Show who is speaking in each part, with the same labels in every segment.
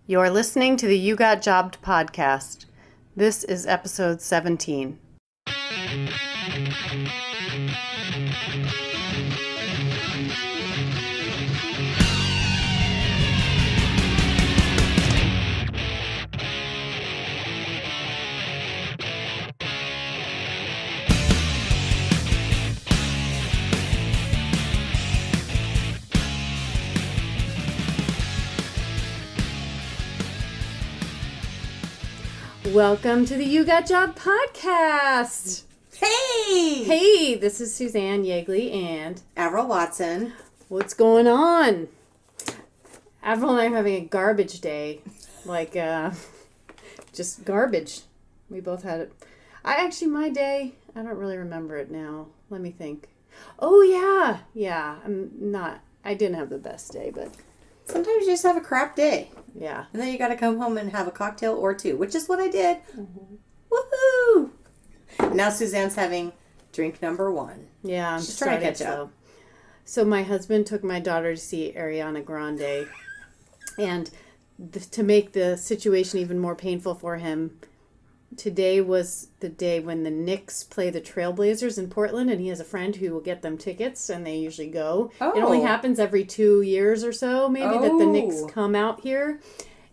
Speaker 1: You're listening to the You Got Jobbed podcast. This is episode 17. Welcome to the You Got Jobbed podcast.
Speaker 2: Hey!
Speaker 1: Hey, this is Suzanne Yeagley and
Speaker 2: Avril Watson.
Speaker 1: what's going on? Avril and I are having a garbage day. Just garbage. We both had it. My day, I don't really remember it now. Let me think. Oh, yeah. Yeah, I didn't have the best day, but
Speaker 2: Sometimes you just have a crap day.
Speaker 1: yeah.
Speaker 2: And then you got to come home and have a cocktail or two, which is what I did. Mm-hmm. Woohoo! Now Suzanne's having drink number one.
Speaker 1: Yeah, I'm
Speaker 2: She's trying to catch
Speaker 1: starting,
Speaker 2: up.
Speaker 1: So my husband took my daughter to see Ariana Grande, and to make the situation even more painful for him, today was the day when the Knicks play the Trailblazers in Portland, and he has a friend who will get them tickets, and they usually go.
Speaker 2: Oh.
Speaker 1: It only happens every 2 years or so, maybe, that the Knicks come out here.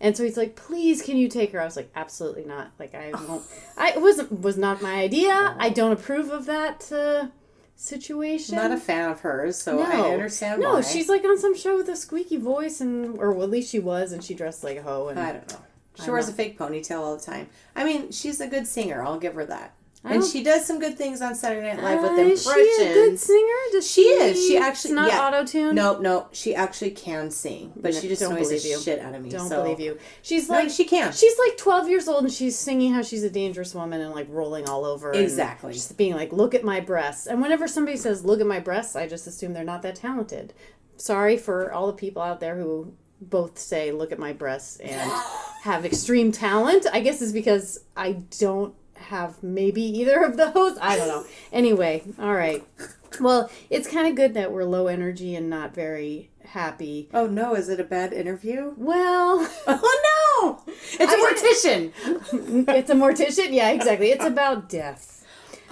Speaker 1: And so he's like, please, can you take her? I was like, absolutely not. Like, I won't. It was not my idea. No. I don't approve of that situation.
Speaker 2: I'm not a fan of hers, so I understand why.
Speaker 1: No, she's like on some show with a squeaky voice, or well, at least she was, and she dressed like a hoe. And
Speaker 2: I don't know. She wears a fake ponytail all the time. I mean, she's a good singer. I'll give her that. And she does some good things on Saturday Night Live with impressions.
Speaker 1: Is she a good singer?
Speaker 2: She is. She actually...
Speaker 1: It's not auto-tuned?
Speaker 2: No. She actually can sing. But she just annoys the shit out of me.
Speaker 1: Don't believe you.
Speaker 2: She's like... she can.
Speaker 1: She's like 12 years old and she's singing how she's a dangerous woman and like rolling all over.
Speaker 2: Exactly.
Speaker 1: And just being like, look at my breasts. And whenever somebody says, look at my breasts, I just assume they're not that talented. Sorry for all the people out there who both say, look at my breasts and have extreme talent. I guess it's because I don't have maybe either of those. I don't know. Anyway, all right. Well, it's kind of good that we're low energy and not very happy.
Speaker 2: Oh no, is it a bad interview?
Speaker 1: Well,
Speaker 2: oh no! It's a mortician.
Speaker 1: It's a mortician? Yeah, exactly. It's about death.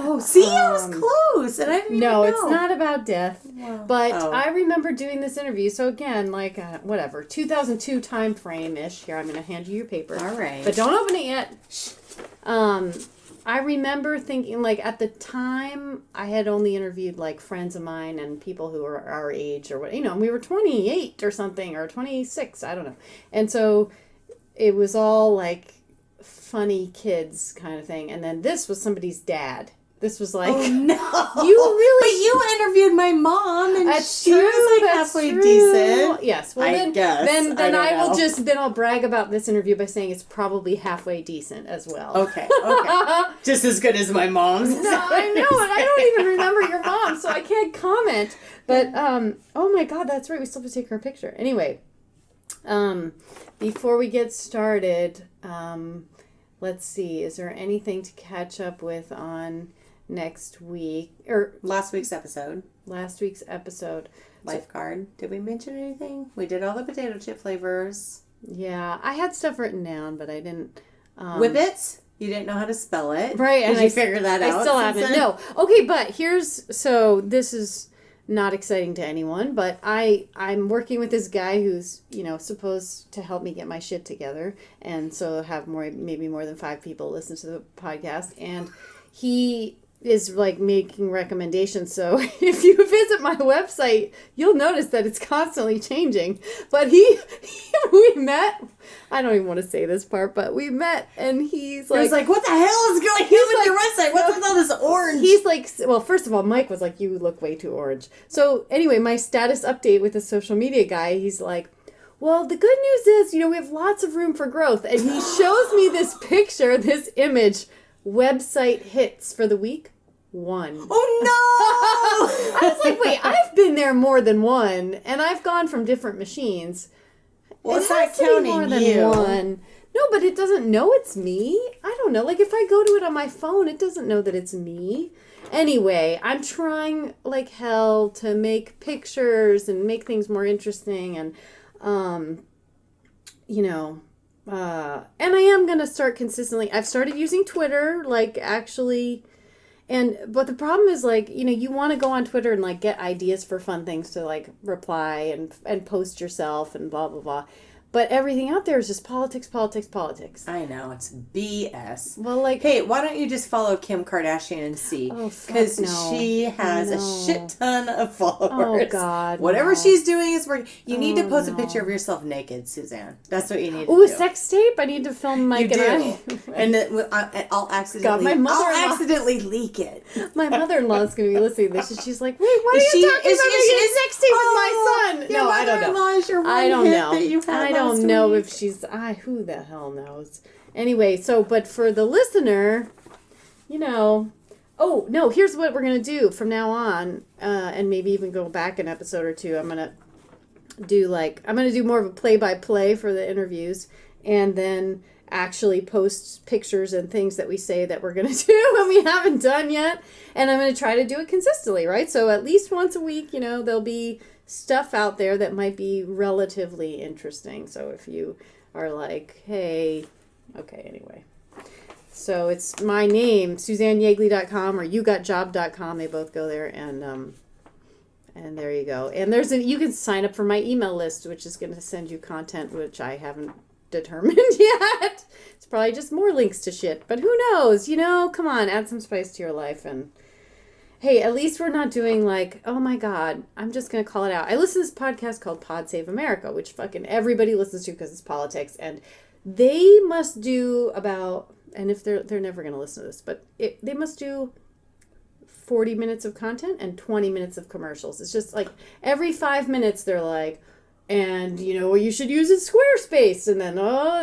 Speaker 2: Oh, see, I was close, and I didn't even know.
Speaker 1: It's not about death. Wow. But I remember doing this interview. So again, like, whatever, 2002 time frame-ish. Here, I'm going to hand you your paper.
Speaker 2: All right.
Speaker 1: But don't open it yet. I remember thinking, like, at the time, I had only interviewed, like, friends of mine and people who were our age or what, and we were 28 or something, or 26, I don't know. And so it was all, like, funny kids kind of thing. And then this was somebody's dad. This was like,
Speaker 2: oh no!
Speaker 1: You really?
Speaker 2: But you interviewed my mom, and
Speaker 1: that's
Speaker 2: she
Speaker 1: true,
Speaker 2: was like halfway decent.
Speaker 1: Yes. Well,
Speaker 2: I guess.
Speaker 1: Then I'll brag about this interview by saying it's probably halfway decent as well.
Speaker 2: Okay. Just as good as my mom's.
Speaker 1: No, I know, and I don't even remember your mom, so I can't comment. But oh my God, that's right. We still have to take her picture. Anyway, before we get started, let's see. Is there anything to catch up with on next week or
Speaker 2: last week's episode? Lifeguard. Did we mention anything? We did all the potato chip flavors.
Speaker 1: Yeah, I had stuff written down, but I didn't.
Speaker 2: Whippets? You didn't know how to spell it,
Speaker 1: right?
Speaker 2: Did you figure that out?
Speaker 1: I still haven't. No. Okay, but this is not exciting to anyone, but I'm working with this guy who's supposed to help me get my shit together, and so have maybe more than 5 people listen to the podcast, and he is like making recommendations. So if you visit my website, you'll notice that it's constantly changing. But we met. I don't even want to say this part, but we met, and he's like,
Speaker 2: what the hell is going on with your website? What's with all this orange?
Speaker 1: He's like, well, first of all, Mike was like, you look way too orange. So anyway, my status update with the social media guy, he's like, well, the good news is, we have lots of room for growth. And he shows me this picture, this image, website hits for the week, 1.
Speaker 2: Oh, no!
Speaker 1: I was like, wait, I've been there more than 1, and I've gone from different machines.
Speaker 2: Well, it's not counting
Speaker 1: more than
Speaker 2: you.
Speaker 1: 1. No, but it doesn't know it's me. I don't know. Like, if I go to it on my phone, it doesn't know that it's me. Anyway, I'm trying like hell to make pictures and make things more interesting and, and I am going to start consistently. I've started using Twitter, like, actually. But the problem is, like, you want to go on Twitter and, like, get ideas for fun things to, like, reply and post yourself and blah, blah, blah. But everything out there is just politics, politics, politics.
Speaker 2: I know, it's BS.
Speaker 1: Well, like...
Speaker 2: Hey, why don't you just follow Kim Kardashian and see?
Speaker 1: Oh, fuck
Speaker 2: because
Speaker 1: no.
Speaker 2: she has a shit ton of followers.
Speaker 1: Oh, God.
Speaker 2: Whatever
Speaker 1: no.
Speaker 2: she's doing is working. You need to post
Speaker 1: no.
Speaker 2: a picture of yourself naked, Suzanne. That's what you need to
Speaker 1: Ooh,
Speaker 2: do.
Speaker 1: a sex tape? I need to film Mike
Speaker 2: You
Speaker 1: and
Speaker 2: do.
Speaker 1: I.
Speaker 2: And I'll accidentally,
Speaker 1: God, my
Speaker 2: I'll
Speaker 1: mother-in-law-
Speaker 2: accidentally leak it.
Speaker 1: My mother-in-law is going to be listening to this, and she's like, wait, why are you talking about making a sex tape with my son?
Speaker 2: Your
Speaker 1: No, I don't know.
Speaker 2: mother-in-law is your one
Speaker 1: I don't
Speaker 2: hit
Speaker 1: know.
Speaker 2: that you had
Speaker 1: I don't
Speaker 2: last
Speaker 1: know
Speaker 2: week.
Speaker 1: if she's... who the hell knows? Anyway, but for the listener, Oh, no, here's what we're going to do from now on, and maybe even go back an episode or two. I'm going to do more of a play-by-play for the interviews, and then actually post pictures and things that we say that we're going to do and we haven't done yet. And I'm going to try to do it consistently, right? So at least once a week, there'll be stuff out there that might be relatively interesting. So if you are like, hey, okay, anyway. So it's my name, SuzanneYeagley.com or YouGotJob.com. They both go there, and there you go. And you can sign up for my email list, which is going to send you content, which I haven't determined yet. It's probably just more links to shit, but who knows? Come on, add some spice to your life. And hey, at least we're not doing like, oh my God, I'm just going to call it out. I listen to this podcast called Pod Save America, which fucking everybody listens to because it's politics, and they must do about, and if they're never going to listen to this, but they must do 40 minutes of content and 20 minutes of commercials. It's just like every 5 minutes they're like, and you should use it Squarespace, and then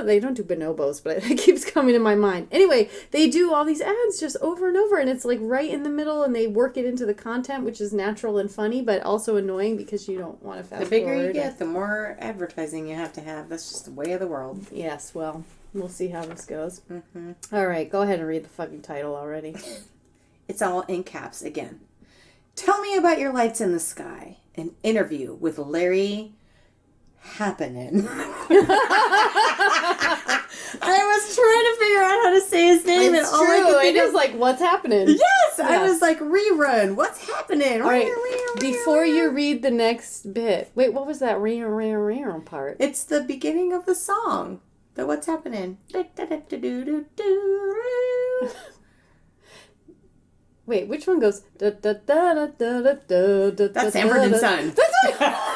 Speaker 1: they don't do bonobos, but it keeps coming to my mind. Anyway, they do all these ads just over and over, and it's like right in the middle, and they work it into the content, which is natural and funny, but also annoying because you don't want to fast forward.
Speaker 2: The bigger you get, the more advertising you have to have. That's just the way of the world.
Speaker 1: Yes, well, we'll see how this goes.
Speaker 2: Mm-hmm.
Speaker 1: All right, go ahead and read the fucking title already.
Speaker 2: It's all in caps again. Tell me about your lights in the sky. An interview with Larry Happening. I was trying to figure out how to say his name.
Speaker 1: It's
Speaker 2: and all I
Speaker 1: true.
Speaker 2: could think
Speaker 1: It is
Speaker 2: of-
Speaker 1: like, what's happening?
Speaker 2: Yes, I was like, rerun. What's happening?
Speaker 1: All right, before you read the next bit. Wait, what was that part?
Speaker 2: It's the beginning of the song. The what's happening.
Speaker 1: Wait, which one goes? That's
Speaker 2: That's Sanford and Son.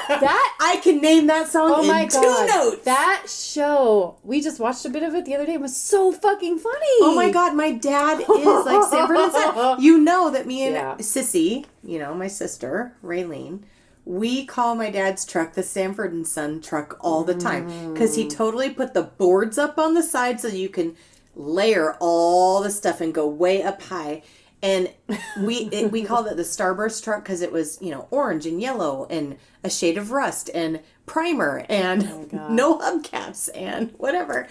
Speaker 1: That
Speaker 2: I can name that song in 2 notes.
Speaker 1: That show, we just watched a bit of it the other day. It was so fucking funny.
Speaker 2: Oh my God, my dad is like Sanford and Son. You know that me and
Speaker 1: Yeah.
Speaker 2: Sissy, my sister, Raylene, we call my dad's truck the Sanford and Son truck all the time. Because he totally put the boards up on the side so you can layer all the stuff and go way up high. And we called it the Starburst truck because it was, orange and yellow and a shade of rust and primer and no hubcaps and whatever.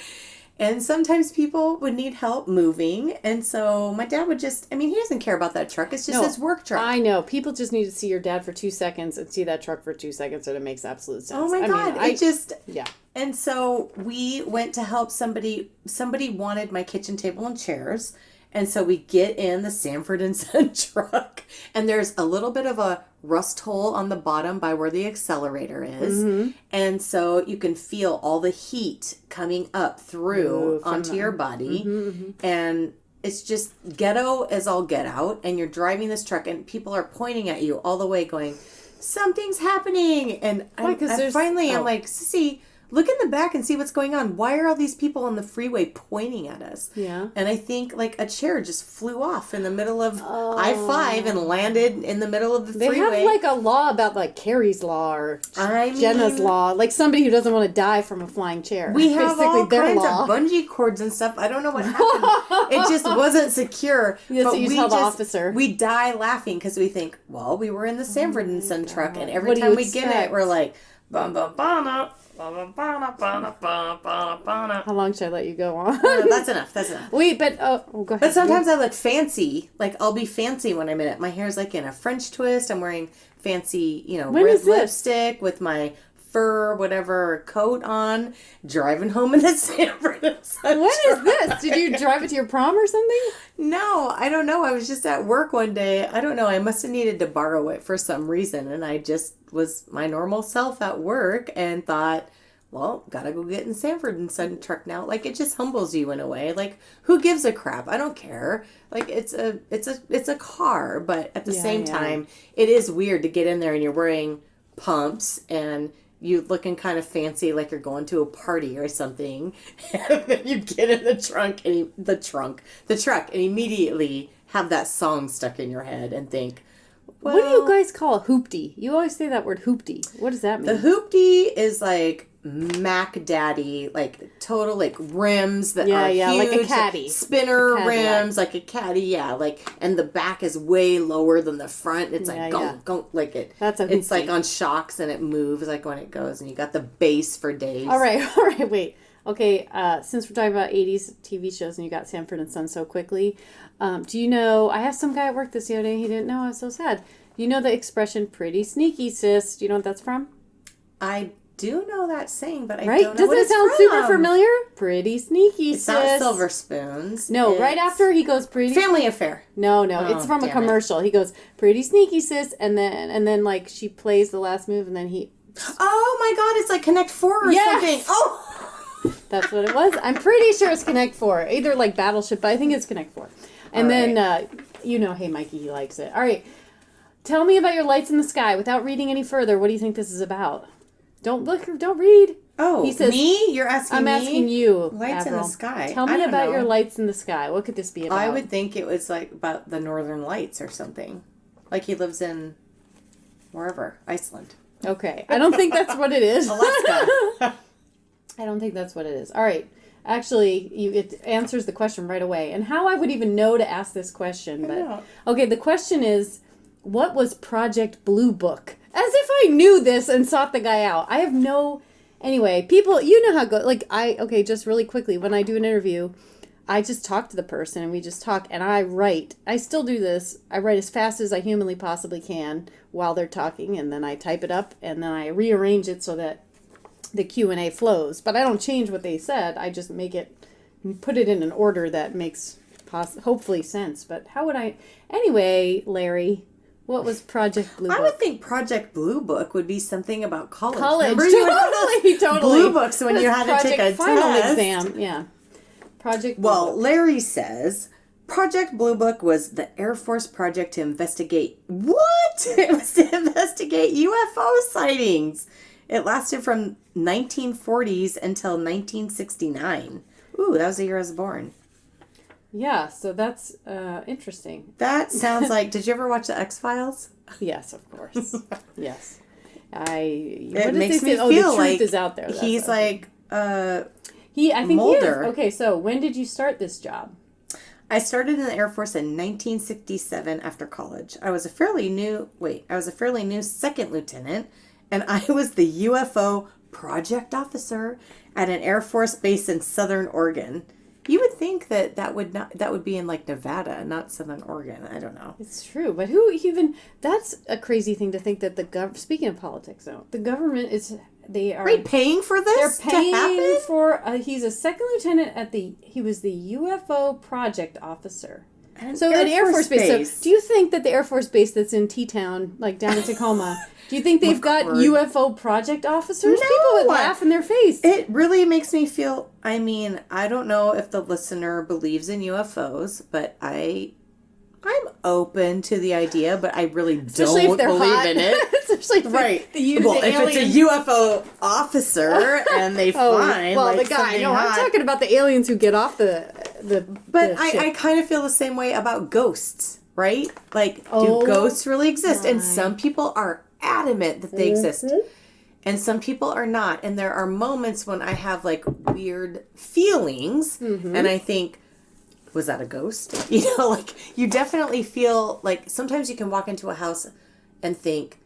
Speaker 2: And sometimes people would need help moving. And so my dad would he doesn't care about that truck. It's just his work truck.
Speaker 1: I know. People just need to see your dad for 2 seconds and see that truck for 2 seconds, and it makes absolute sense.
Speaker 2: Oh my God.
Speaker 1: Yeah.
Speaker 2: And so we went to help somebody. Somebody wanted my kitchen table and chairs. And so we get in the Sanford and Son truck, and there's a little bit of a rust hole on the bottom by where the accelerator is. Mm-hmm. And so you can feel all the heat coming up through onto your body. Mm-hmm, mm-hmm. And it's just ghetto as all get out. And you're driving this truck, and people are pointing at you all the way going, something's happening. And I'm like, Sissy, look in the back and see what's going on. Why are all these people on the freeway pointing at us? Yeah. And I think like a chair just flew off in the middle of I-5 and landed in the middle of the freeway.
Speaker 1: They have like a law about like Carrie's law or Jenna's law. Like somebody who doesn't want to die from a flying chair.
Speaker 2: We have all kinds of bungee cords and stuff. I don't know what happened. It just wasn't secure.
Speaker 1: Yes,
Speaker 2: but
Speaker 1: so you tell the officer.
Speaker 2: We die laughing because we think, well, we were in the Sanford and Son truck, and every time we get in it, we're like, bum bum bum. How
Speaker 1: long should I let you go on?
Speaker 2: That's enough.
Speaker 1: Wait, but go ahead.
Speaker 2: But sometimes I look fancy. Like I'll be fancy when I'm in it. My hair's like in a French twist. I'm wearing fancy, red lipstick with my fur, whatever, coat on, driving home in a Sanford and Son
Speaker 1: What
Speaker 2: truck.
Speaker 1: is this? Did you drive it to your prom or something?
Speaker 2: No, I don't know. I was just at work one day. I don't know. I must have needed to borrow it for some reason. And I just was my normal self at work and thought, well, gotta go get in Sanford and Son truck now. Like, it just humbles you in a way. Like, who gives a crap? I don't care. Like, it's a car, but at the same time, it is weird to get in there and you're wearing pumps and you looking kind of fancy, like you're going to a party or something. And then you get in the truck and immediately have that song stuck in your head and think, well,
Speaker 1: What do you guys call a hoopty? You always say that word hoopty. What does that mean?
Speaker 2: the hoopty is like Mac Daddy, like total like rims that are huge,
Speaker 1: like a caddy.
Speaker 2: Spinner
Speaker 1: A
Speaker 2: rims, like a caddy, like, and the back is way lower than the front. It's like gunk, like it.
Speaker 1: That's a
Speaker 2: It's
Speaker 1: hoopty.
Speaker 2: like on shocks and it moves like when it goes, and you got the bass for days.
Speaker 1: All right, wait. Okay, since we're talking about 80s TV shows and you got Sanford and Son so quickly, do you know, I have some guy at work this the other day, he didn't know, I was so sad. You know the expression, pretty sneaky, sis? Do you know what that's from?
Speaker 2: I do know that saying, but I
Speaker 1: Right?
Speaker 2: don't know
Speaker 1: Doesn't
Speaker 2: what
Speaker 1: it
Speaker 2: it's
Speaker 1: sound
Speaker 2: from.
Speaker 1: super familiar? Pretty sneaky,
Speaker 2: It's
Speaker 1: sis.
Speaker 2: not Silver Spoons.
Speaker 1: No,
Speaker 2: It's
Speaker 1: right after he goes pretty.
Speaker 2: Family Affair.
Speaker 1: No, it's from a
Speaker 2: damn it.
Speaker 1: commercial. He goes pretty sneaky, sis, and then like she plays the last move, and then he.
Speaker 2: Oh my God! It's like Connect Four or
Speaker 1: Yes!
Speaker 2: something. Oh.
Speaker 1: That's what it was. I'm pretty sure it's Connect Four, either like Battleship, but I think it's Connect Four. And
Speaker 2: All
Speaker 1: then hey Mikey, he likes it. All right, tell me about your lights in the sky without reading any further. What do you think this is about? Don't look. Don't read.
Speaker 2: Oh,
Speaker 1: He says,
Speaker 2: me? You're asking
Speaker 1: I'm
Speaker 2: me?
Speaker 1: asking you.
Speaker 2: Lights in
Speaker 1: Avril.
Speaker 2: the sky.
Speaker 1: Tell
Speaker 2: I
Speaker 1: me
Speaker 2: don't
Speaker 1: about
Speaker 2: know.
Speaker 1: your lights in the sky. What could this be about?
Speaker 2: I would think it was like about the Northern Lights or something. Like he lives in wherever, Iceland.
Speaker 1: Okay, I don't think that's what it is.
Speaker 2: Alaska.
Speaker 1: I don't think that's what it is. All right. Actually, it answers the question right away. And how I would even know to ask this question. But okay, the question is, what was Project Blue Book? As if I knew this and sought the guy out. I have no... Anyway, people, you know how it goes. Like, okay, just really quickly, when I do an interview, I just talk to the person and we just talk and I write. I still do this. I write as fast as I humanly possibly can while they're talking, and then I type it up and then I rearrange it so that the Q&A flows. But I don't change what they said. I just put it in an order that makes hopefully sense. But how would I... Anyway, Larry, what was Project Blue Book?
Speaker 2: I would think Project Blue Book would be something about college.
Speaker 1: College,
Speaker 2: Remember you would have those
Speaker 1: totally.
Speaker 2: Blue books when you had to take a
Speaker 1: final
Speaker 2: test.
Speaker 1: exam, yeah. Project Blue
Speaker 2: Well,
Speaker 1: Book.
Speaker 2: Larry says Project Blue Book was the Air Force project to investigate... What? It was to investigate UFO sightings. It lasted from 1940s until 1969. Ooh, that was the year I was born.
Speaker 1: Yeah, so that's interesting.
Speaker 2: That sounds like... Did you ever watch the X-Files?
Speaker 1: Yes, of course. Yes.
Speaker 2: It makes me feel
Speaker 1: the truth
Speaker 2: like
Speaker 1: is out there.
Speaker 2: he's like...
Speaker 1: I think
Speaker 2: Mulder.
Speaker 1: he is. Okay, so when did you start this job?
Speaker 2: I started in the Air Force in 1967 after college. I was a fairly new second lieutenant, and I was the UFO project officer at an Air Force base in Southern Oregon. You would think that would be in like Nevada, not Southern Oregon. I don't know.
Speaker 1: It's true, but who even... That's a crazy thing to think that speaking of politics, though, the government is... They are
Speaker 2: paying for this
Speaker 1: They're paying
Speaker 2: to happen?
Speaker 1: for... he's a second lieutenant he was the UFO project officer. So at Air Force Base. So do you think that the Air Force Base that's in T-Town, like down in Tacoma, do you think they've got UFO project officers?
Speaker 2: No.
Speaker 1: People would laugh in their face.
Speaker 2: It really makes me feel... I mean, I don't know if the listener believes in UFOs, but I'm open to the idea, but I really
Speaker 1: Especially
Speaker 2: don't
Speaker 1: if they're
Speaker 2: believe
Speaker 1: hot.
Speaker 2: in it.
Speaker 1: Especially if
Speaker 2: Right.
Speaker 1: the
Speaker 2: Well, if
Speaker 1: aliens...
Speaker 2: it's a UFO officer and they find
Speaker 1: well,
Speaker 2: like
Speaker 1: the guy.
Speaker 2: something
Speaker 1: No, I'm
Speaker 2: hot.
Speaker 1: talking about the aliens who get off the
Speaker 2: But
Speaker 1: ship.
Speaker 2: I kind of feel the same way about ghosts, right? Like,
Speaker 1: Oh,
Speaker 2: do ghosts really exist? And
Speaker 1: my.
Speaker 2: some people are adamant that they exist. And some people are not. And there are moments when I have like weird feelings and I think, was that a ghost? You know, like you definitely feel like sometimes you can walk into a house and think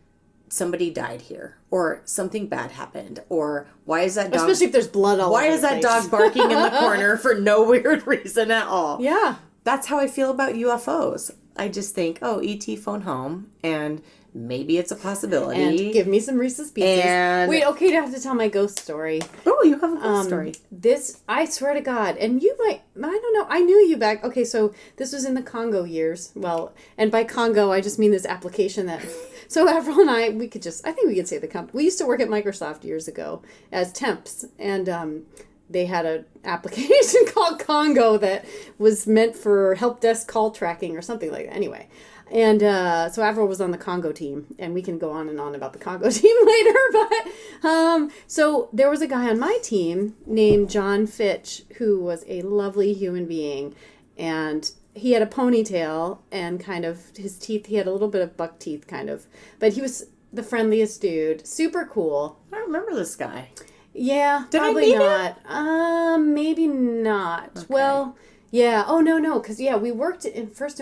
Speaker 2: somebody died here or something bad happened or why is that dog...
Speaker 1: Especially if there's blood all over
Speaker 2: Why is
Speaker 1: the
Speaker 2: that
Speaker 1: place.
Speaker 2: dog barking in the corner for no weird reason at all?
Speaker 1: Yeah.
Speaker 2: That's how I feel about UFOs. I just think, oh, ET phone home and maybe it's a possibility.
Speaker 1: And give me some Reese's Pieces.
Speaker 2: And
Speaker 1: wait, okay, I have to tell my ghost story.
Speaker 2: Oh, you have a ghost story.
Speaker 1: This, I swear to God, and you might, I don't know, I knew you back. Okay, so this was in the Congo years. Well, and by Congo, I just mean this application that. So Avril and I, I think we could say the company. We used to work at Microsoft years ago as temps, and they had an application called Congo that was meant for help desk call tracking or something like that. Anyway, and so Avril was on the Congo team, and we can go on and on about the Congo team later. But so there was a guy on my team named John Fitch who was a lovely human being, and he had a ponytail and kind of his teeth. He had a little bit of buck teeth, kind of, but he was the friendliest dude, super cool.
Speaker 2: I remember this guy.
Speaker 1: Yeah,
Speaker 2: Did
Speaker 1: probably
Speaker 2: I meet
Speaker 1: not. Maybe not.
Speaker 2: Okay.
Speaker 1: Well, yeah. Oh no, because we worked worked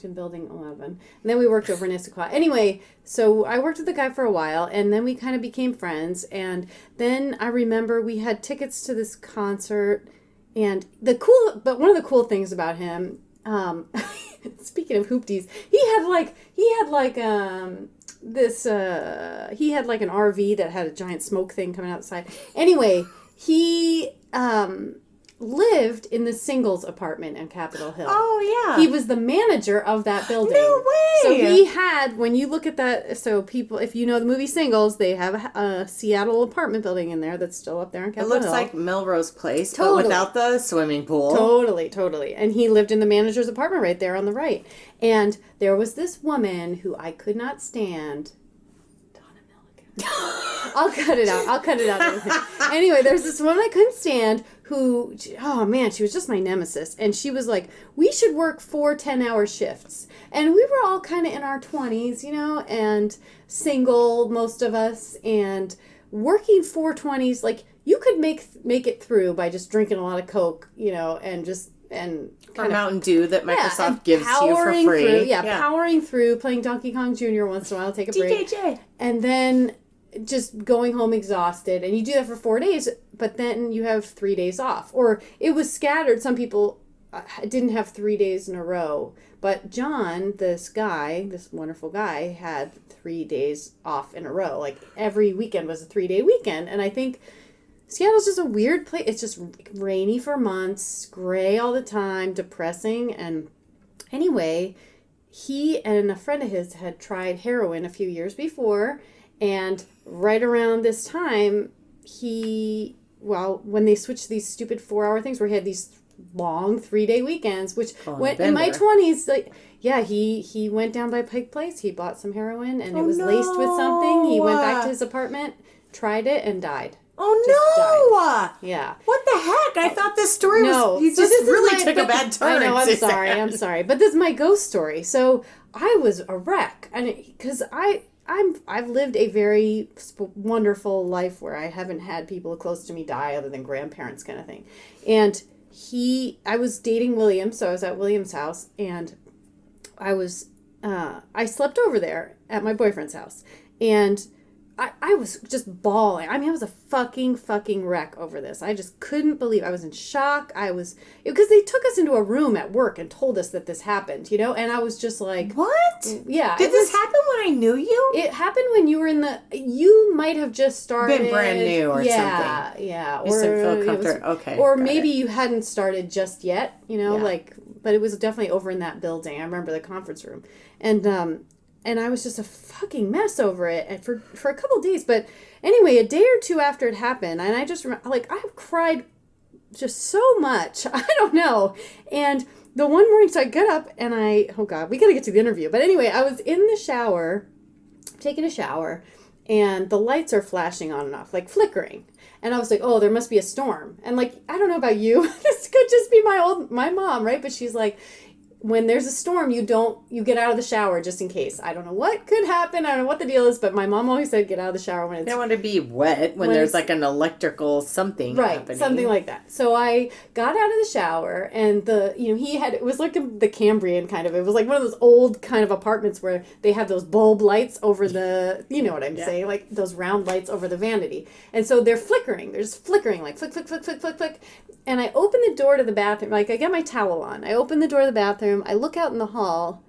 Speaker 1: in Building 11, and then we worked over in Issaquah. Anyway, so I worked with the guy for a while, and then we kind of became friends. And then I remember we had tickets to this concert, and one of the cool things about him, speaking of hoopties, he had an RV that had a giant smoke thing coming outside. Anyway, he lived in the singles apartment in Capitol Hill.
Speaker 2: Oh, yeah.
Speaker 1: He was the manager of that building.
Speaker 2: No way.
Speaker 1: So he had, when you look at that, so people, if you know the movie Singles, they have a Seattle apartment building in there that's still up there in Capitol Hill.
Speaker 2: It looks like Melrose Place,
Speaker 1: Totally.
Speaker 2: but without the swimming pool.
Speaker 1: Totally. And he lived in the manager's apartment right there on the right. And there was this woman who I could not stand. Donna Milligan. I'll cut it out. Anyway, there's this woman I couldn't stand who, oh man, she was just my nemesis. And she was like, we should work 4 10-hour shifts. And we were all kind of in our 20s, and single, most of us, and working 420s, like you could make it through by just drinking a lot of Coke, and just, and
Speaker 2: or Mountain Dew that Microsoft gives you for free.
Speaker 1: Through, powering through, playing Donkey Kong Jr. once in a while, take a break.
Speaker 2: DKJ.
Speaker 1: And then just going home exhausted. And you do that for 4 days, but then you have 3 days off. Or it was scattered. Some people didn't have 3 days in a row. But John, this wonderful guy, had 3 days off in a row. Like every weekend was a 3-day weekend. And I think Seattle's just a weird place. It's just rainy for months, gray all the time, depressing. And anyway, he and a friend of his had tried heroin a few years before. And right around this time, when they switched these stupid 4-hour things where he had these long 3-day weekends, which went in my 20s, he went down by Pike Place. He bought some heroin and it was laced with something. He went back to his apartment, tried it, and died.
Speaker 2: Oh no!
Speaker 1: Yeah.
Speaker 2: What the heck? I thought this story was. You just really took a bad turn.
Speaker 1: I know. I'm sorry. But this is my ghost story. So I was a wreck, and because I've lived a very wonderful life where I haven't had people close to me die other than grandparents, kind of thing. And I was dating William, so I was at William's house, and I slept over there at my boyfriend's house, and I was just bawling. I mean, I was a fucking wreck over this. I just couldn't believe. I was in shock. Because they took us into a room at work and told us that this happened, and I was just like,
Speaker 2: what?
Speaker 1: Yeah.
Speaker 2: Did this happen when I knew you?
Speaker 1: It happened when you might have just started.
Speaker 2: Been brand new or something.
Speaker 1: Yeah.
Speaker 2: You didn't feel comfortable. Okay.
Speaker 1: Or maybe you hadn't started just yet, but it was definitely over in that building. I remember the conference room. And I was just a fucking mess over it for a couple of days. But anyway, a day or two after it happened, and I just remember, I cried just so much. I don't know. And the one morning, so I get up and oh God, we got to get to the interview. But anyway, I was in the shower, taking a shower, and the lights are flashing on and off, like flickering. And I was like, oh, there must be a storm. And I don't know about you. This could just be my mom, right? But she's like, when there's a storm, you get out of the shower just in case. I don't know what could happen. I don't know what the deal is, but my mom always said get out of the shower when it's...
Speaker 2: You don't want to be wet when there's an electrical something happening.
Speaker 1: Right, something like that. So I got out of the shower, and it was like the Cambrian kind of, it was like one of those old kind of apartments where they have those bulb lights over the, you know what I'm saying, like those round lights over the vanity. And so they're flickering. They're just flickering, like flick, flick, flick, flick, flick, flick. And I open the door to the bathroom, I got my towel on. I open the door to the bathroom, I look out in the hall,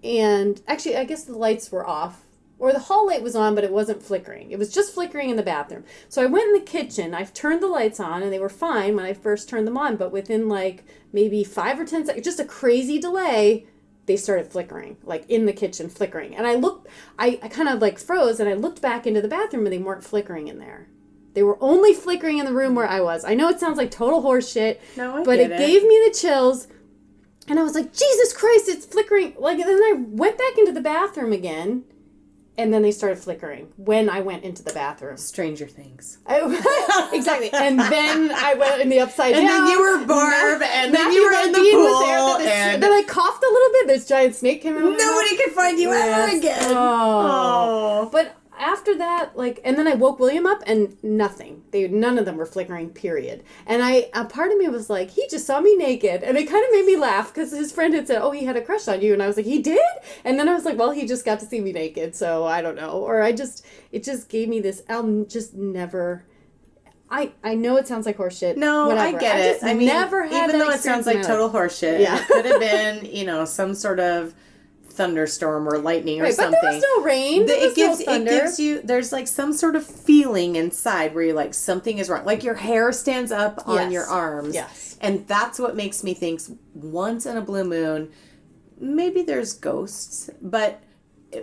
Speaker 1: And actually, I guess the lights were off. Or the hall light was on, but it wasn't flickering. It was just flickering in the bathroom. So I went in the kitchen. I've turned the lights on, and they were fine when I first turned them on. But within like maybe 5 or 10 seconds, just a crazy delay, they started flickering, like in the kitchen, flickering. And I kind of like froze, and I looked back into the bathroom, and they weren't flickering in there. They were only flickering in the room where I was. I know it sounds like total horse shit, but it gave me the chills. And I was like, Jesus Christ, it's flickering. Like, and then I went back into the bathroom again. And then they started flickering when I went into the bathroom.
Speaker 2: Stranger Things.
Speaker 1: Exactly. And then I went in the upside down.
Speaker 2: And then you were Barb, and then you were in the pool.
Speaker 1: And then I coughed a little bit. This giant snake came out.
Speaker 2: Nobody could find you ever again.
Speaker 1: Oh. But after that, like, and then I woke William up, and nothing. None of them were flickering, period. And a part of me was like, he just saw me naked. And it kind of made me laugh, because his friend had said, oh, he had a crush on you. And I was like, he did? And then I was like, well, he just got to see me naked, so I don't know. Or it just gave me this, I'll just never... I know it sounds like horseshit.
Speaker 2: No,
Speaker 1: whatever.
Speaker 2: I get it. I mean,
Speaker 1: never had
Speaker 2: even
Speaker 1: that
Speaker 2: though it sounds like total horseshit,
Speaker 1: yeah.
Speaker 2: It could have been, some sort of thunderstorm or lightning or something.
Speaker 1: But there was no rain. It
Speaker 2: gives you, there's like some sort of feeling inside where you're like, something is wrong. Like your hair stands up on your arms.
Speaker 1: Yes.
Speaker 2: And that's what makes me think once in a blue moon, maybe there's ghosts, but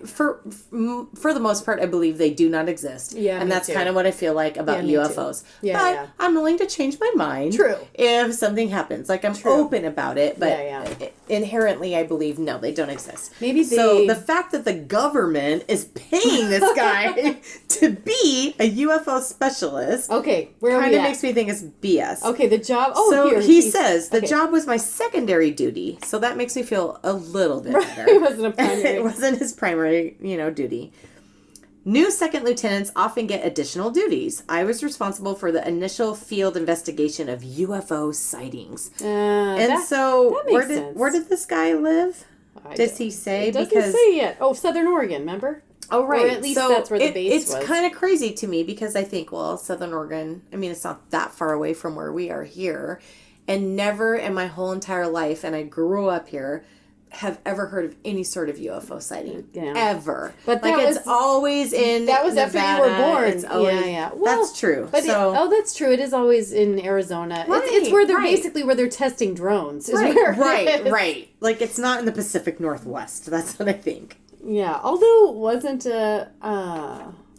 Speaker 2: for the most part, I believe they do not exist.
Speaker 1: Yeah,
Speaker 2: and that's kind of what I feel like about UFOs.
Speaker 1: Yeah,
Speaker 2: but I'm willing to change my mind.
Speaker 1: True.
Speaker 2: If something happens, like I'm open about it, but inherently, I believe no, they don't exist.
Speaker 1: Maybe
Speaker 2: so the fact that the government is paying this guy to be a UFO specialist, kind of makes me think it's BS.
Speaker 1: Okay, the job. Oh,
Speaker 2: so
Speaker 1: here,
Speaker 2: he says the job was my secondary duty, so that makes me feel a little bit better.
Speaker 1: It wasn't a primary.
Speaker 2: It wasn't his primary, duty. New second lieutenants often get additional duties. I was responsible for the initial field investigation of UFO sightings. Where did this guy live? Does he say?
Speaker 1: It doesn't say yet. Oh, Southern Oregon, remember?
Speaker 2: Oh, right.
Speaker 1: Or at least that's where the base was.
Speaker 2: It's kind of crazy to me because I think, well, Southern Oregon, I mean, it's not that far away from where we are here. And never in my whole entire life, and I grew up here, have ever heard of any sort of UFO sighting ever. But it's always in
Speaker 1: that was
Speaker 2: Nevada.
Speaker 1: After you were born.
Speaker 2: It's always,
Speaker 1: Well,
Speaker 2: that's true.
Speaker 1: But that's true. It is always in Arizona. Right, it's where they're basically where they're testing drones.
Speaker 2: Right. Like it's not in the Pacific Northwest. That's what I think.
Speaker 1: Yeah. Although it wasn't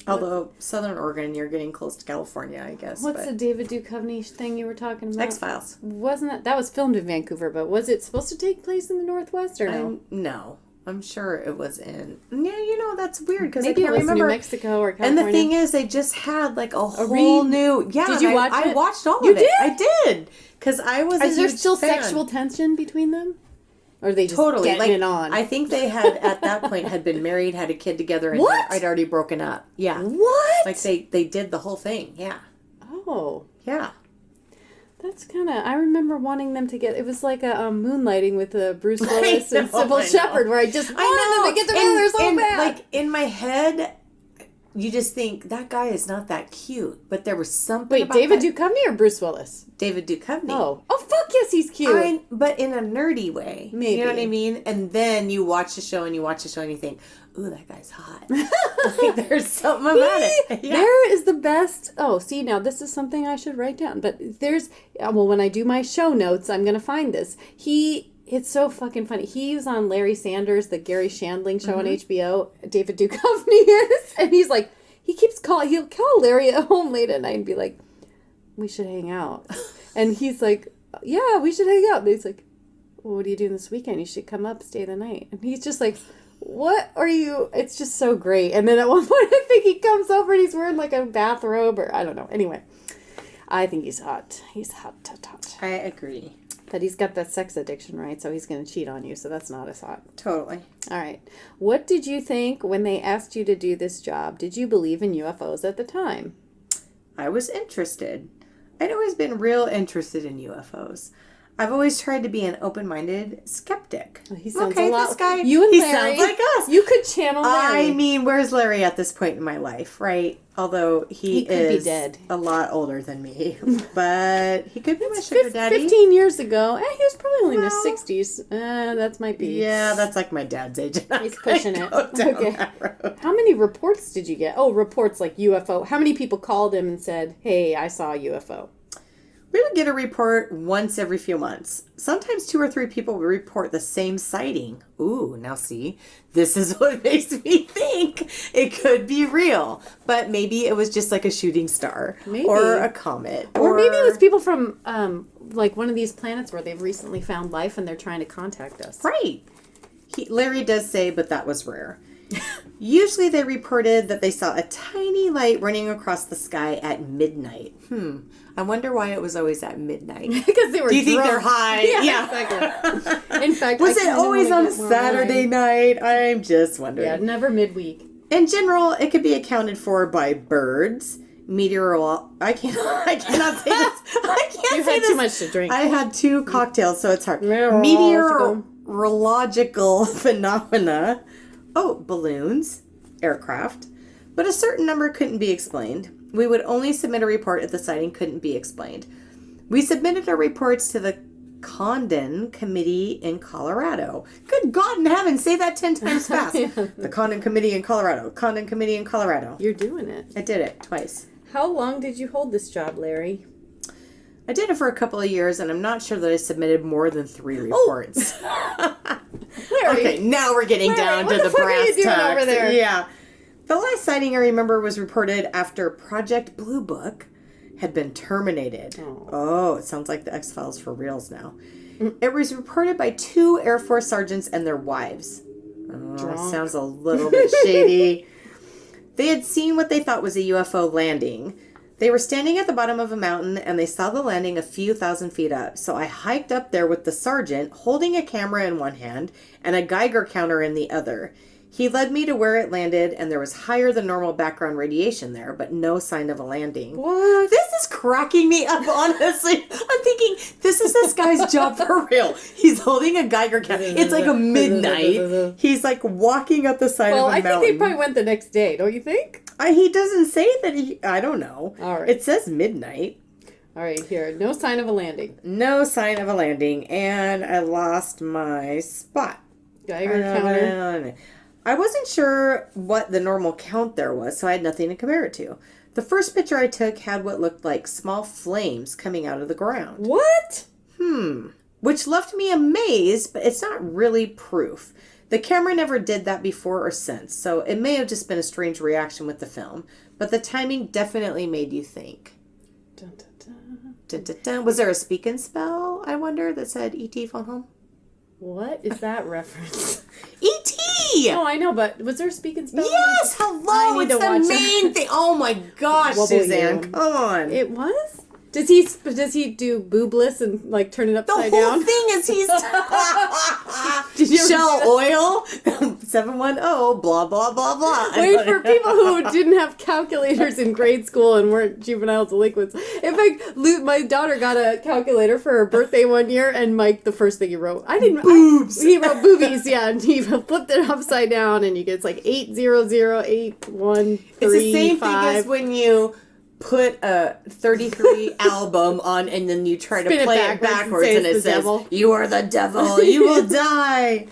Speaker 2: Although Southern Oregon, you're getting close to California, I guess.
Speaker 1: What's the David Duchovny thing you were talking about?
Speaker 2: X-Files.
Speaker 1: Wasn't that was filmed in Vancouver? But was it supposed to take place in the Northwest or no?
Speaker 2: No, I'm sure it was in. Yeah, that's weird because I
Speaker 1: maybe
Speaker 2: can't
Speaker 1: it was
Speaker 2: remember.
Speaker 1: New Mexico or California.
Speaker 2: And the thing is, they just had like a whole new. Yeah,
Speaker 1: did you watch it?
Speaker 2: I watched all
Speaker 1: of
Speaker 2: it.
Speaker 1: Did?
Speaker 2: I did because I was.
Speaker 1: Is there still
Speaker 2: fan.
Speaker 1: sexual tension between them? Or are they just
Speaker 2: totally
Speaker 1: getting it on?
Speaker 2: I think they had at that point had been married, had a kid together, and I'd already broken up. Yeah.
Speaker 1: What?
Speaker 2: Like they did the whole thing. Yeah.
Speaker 1: Oh.
Speaker 2: Yeah.
Speaker 1: That's kind of. I remember wanting them to get. It was like a Moonlighting with Bruce Willis and Sybil Shepherd, where I just wanted them to get together so bad.
Speaker 2: Like in my head, you just think that guy is not that cute, but there was something.
Speaker 1: Wait, David Duchovny or Bruce Willis?
Speaker 2: David Duchovny.
Speaker 1: Oh, fuck yes, he's cute.
Speaker 2: But in a nerdy way.
Speaker 1: Maybe.
Speaker 2: You know what I mean? And then you watch the show and you think, ooh, that guy's hot. Like, there's something about it. Yeah.
Speaker 1: There is the best. Oh, see, now this is something I should write down. But there's, when I do my show notes, I'm going to find this. It's so fucking funny. He's on Larry Sanders, the Gary Shandling show on HBO. David Duchovny is. And he's like, he'll call Larry at home late at night and be like, we should hang out. And he's like, yeah, we should hang out. And he's like, well, what are you doing this weekend? You should come up, stay the night. And he's just like, what are you? It's just so great. And then at one point, I think he comes over and he's wearing like a bathrobe or I don't know. Anyway, I think he's hot. He's hot.
Speaker 2: I agree.
Speaker 1: But he's got that sex addiction, right? So he's going to cheat on you. So that's not as hot.
Speaker 2: Totally.
Speaker 1: All right. What did you think when they asked you to do this job? Did you believe in UFOs at the time?
Speaker 2: I was interested. I'd always been real interested in UFOs. I've always tried to be an open-minded skeptic.
Speaker 1: He sounds a lot.
Speaker 2: This guy,
Speaker 1: You and
Speaker 2: he
Speaker 1: Larry,
Speaker 2: sounds like us.
Speaker 1: You could channel Larry.
Speaker 2: I mean, where's Larry at this point in my life, right? Although he
Speaker 1: could
Speaker 2: is
Speaker 1: be dead.
Speaker 2: a lot older than me, but he could be my sugar daddy.
Speaker 1: 15 years ago. He was probably only in his 60s. That might be.
Speaker 2: Yeah, that's like my dad's age.
Speaker 1: He's pushing it.
Speaker 2: Okay.
Speaker 1: How many reports did you get? Oh, reports like UFO. How many people called him and said, hey, I saw a UFO?
Speaker 2: We would get a report once every few months. Sometimes 2 or 3 people would report the same sighting. Ooh, now see, this is what makes me think it could be real. But maybe it was just like a shooting star.
Speaker 1: Maybe.
Speaker 2: Or a comet.
Speaker 1: Or maybe it was people from like one of these planets where they've recently found life and they're trying to contact us.
Speaker 2: Right. Larry does say, but that was rare. Usually they reported that they saw a tiny light running across the sky at midnight. I wonder why it was always at midnight.
Speaker 1: Because they were
Speaker 2: Do you think
Speaker 1: drunk.
Speaker 2: they're high?
Speaker 1: Yeah. Exactly. In fact,
Speaker 2: was it always on Saturday night? I'm just wondering.
Speaker 1: Yeah, never midweek.
Speaker 2: In general, it could be accounted for by birds, I cannot say this. I can't
Speaker 1: You
Speaker 2: say
Speaker 1: had
Speaker 2: this.
Speaker 1: too much to drink.
Speaker 2: I had 2 cocktails, so it's hard.
Speaker 1: Meteorological.
Speaker 2: Meteorological phenomena. Oh, balloons, aircraft. But a certain number couldn't be explained. We would only submit a report if the sighting couldn't be explained. We submitted our reports to the Condon Committee in Colorado. Good God in heaven, say that 10 times fast. The Condon Committee in Colorado. Condon Committee in Colorado.
Speaker 1: You're doing it.
Speaker 2: I did it twice.
Speaker 1: How long did you hold this job, Larry?
Speaker 2: I did it for a couple of years, and I'm not sure that I submitted more than 3 reports.
Speaker 1: Larry.
Speaker 2: Okay, now we're getting down to the
Speaker 1: fuck are
Speaker 2: brass
Speaker 1: you doing
Speaker 2: tacks.
Speaker 1: over there?
Speaker 2: Yeah. The last sighting I remember was reported after Project Blue Book had been terminated. Oh, it sounds like the X-Files for reals now. It was reported by 2 Air Force sergeants and their wives. Oh, sounds a little bit shady. They had seen what they thought was a UFO landing. They were standing at the bottom of a mountain and they saw the landing a few thousand feet up. So I hiked up there with the sergeant, holding a camera in one hand and a Geiger counter in the other. He led me to where it landed, and there was higher than normal background radiation there, but no sign of a landing.
Speaker 1: What?
Speaker 2: This is cracking me up, honestly. I'm thinking, this is this guy's job for real. He's holding a Geiger counter. It's like a midnight. He's like walking up the side of a mountain.
Speaker 1: Well, I think they probably went the next day, don't you think?
Speaker 2: He doesn't say that I don't know.
Speaker 1: All right.
Speaker 2: It says midnight.
Speaker 1: All right, here. No sign of a landing.
Speaker 2: No sign of a landing, and I lost my spot.
Speaker 1: Geiger counter.
Speaker 2: I wasn't sure what the normal count there was, so I had nothing to compare it to. The first picture I took had what looked like small flames coming out of the ground.
Speaker 1: What?
Speaker 2: Which left me amazed, but it's not really proof. The camera never did that before or since, so it may have just been a strange reaction with the film, but the timing definitely made you think.
Speaker 1: Dun, dun, dun.
Speaker 2: Dun, dun, dun. Was there a speak and spell, I wonder, that said E.T. phone home?
Speaker 1: What is that reference?
Speaker 2: E.T.!
Speaker 1: No, I know, but was there a speak and spell?
Speaker 2: Yes! Hello! It's the main thing! Oh my gosh, Suzanne, come on!
Speaker 1: It was? Does he do boobless and like turn it upside
Speaker 2: down? The whole
Speaker 1: down?
Speaker 2: thing is
Speaker 1: Did you
Speaker 2: Shell Oil 710 blah blah blah blah.
Speaker 1: Wait, for people who didn't have calculators in grade school and weren't juvenile delinquents. In fact, my daughter got a calculator for her birthday one year, and Mike, the first thing he wrote,
Speaker 2: boobs.
Speaker 1: He wrote boobies, yeah, and he flipped it upside down, and you get it's like 8008135.
Speaker 2: It's the same thing as when you put a 33 album on and then you try to play it backwards and it says, devil. You are the devil, you will die.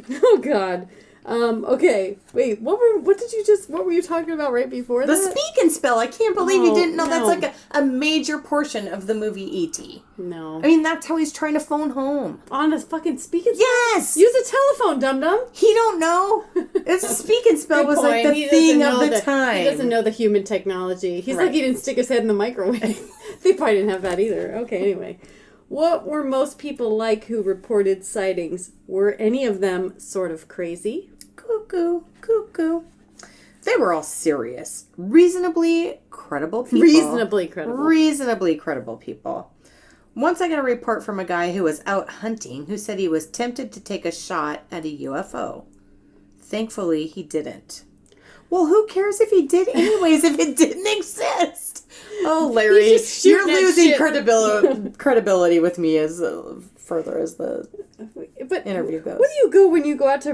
Speaker 1: Oh God. Okay. Wait, what were you talking about right before
Speaker 2: the
Speaker 1: that?
Speaker 2: The speak and spell. I can't believe you didn't know that's like a major portion of the movie E.T.
Speaker 1: No.
Speaker 2: I mean, that's how he's trying to phone home.
Speaker 1: On a fucking speak and spell?
Speaker 2: Yes!
Speaker 1: Use a telephone, dum-dum.
Speaker 2: He don't know. It's a speak and spell was like the thing of the time.
Speaker 1: He doesn't know the human technology. He's like he didn't stick his head in the microwave. They probably didn't have that either. Okay, anyway. What were most people like who reported sightings? Were any of them sort of crazy?
Speaker 2: Cuckoo, cuckoo. They were all serious. Reasonably credible people.
Speaker 1: Reasonably
Speaker 2: credible people. Once I got a report from a guy who was out hunting who said he was tempted to take a shot at a UFO. Thankfully, he didn't. Well, who cares if he did anyways if it didn't exist? Oh, Larry,
Speaker 1: He's just
Speaker 2: you're
Speaker 1: shooting that
Speaker 2: losing
Speaker 1: shit.
Speaker 2: credibility with me as further as the
Speaker 1: But
Speaker 2: interview goes.
Speaker 1: What do you go when you go out to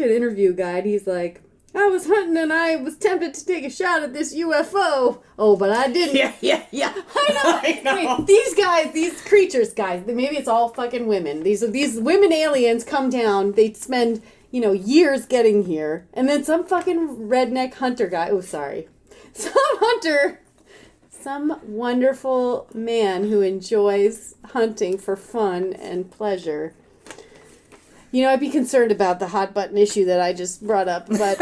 Speaker 1: an interview guy and he's like, I was hunting and I was tempted to take a shot at this UFO. Oh, but I didn't.
Speaker 2: Yeah.
Speaker 1: I know. Wait, these guys, these creatures, guys, maybe it's all fucking women. These women aliens come down. They spend, years getting here. And then some fucking redneck hunter guy. Oh, sorry. Some wonderful man who enjoys hunting for fun and pleasure. I'd be concerned about the hot button issue that I just brought up, but